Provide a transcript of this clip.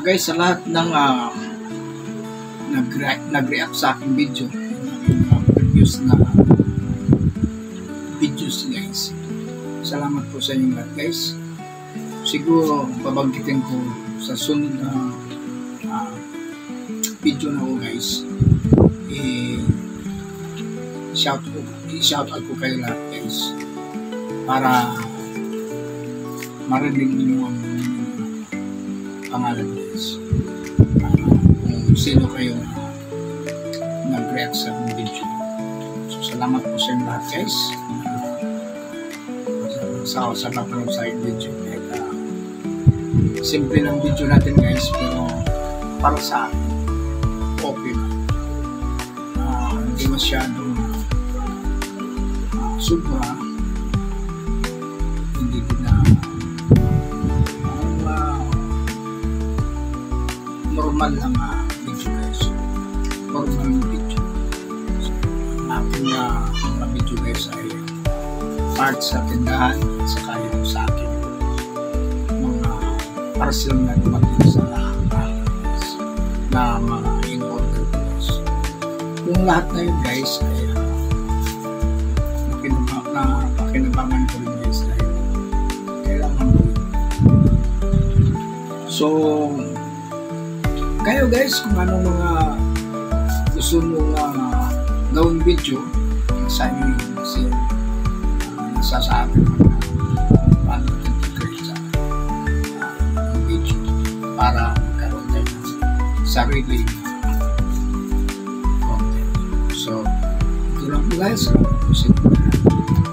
Guys, sa lahat ng nag-react sa aking video, yung previous na videos guys, salamat po sa inyo lahat guys. Siguro babanggitin ko sa sunod na video na ko guys, shout out ko kayo lahat guys para marinig niyo ang pangalan guys, kung sino kayo nag-react sa video. So salamat po sa inyo lahat guys sa napanood sa video. Simple lang video natin guys, pero para sa akin okay na, hindi masyadong sobra, hindi din na normal lang video guys, normal video. Ang aking mga video guys ay part sa tindahan at saka yung sa akin mga parcel na dumating sa na mga in-order guys. Yung lahat na yun guys ay pakinabangan ko rin guys dahil kailangan ko yun. So kayo guys, kung anong mga gusto nyo gawing video, sa inyo yun kasi nasasabi ko na paano natin i-create sa video para magkaroon tayo ng sarili content. So ito lang po guys, salamat po sa inyo.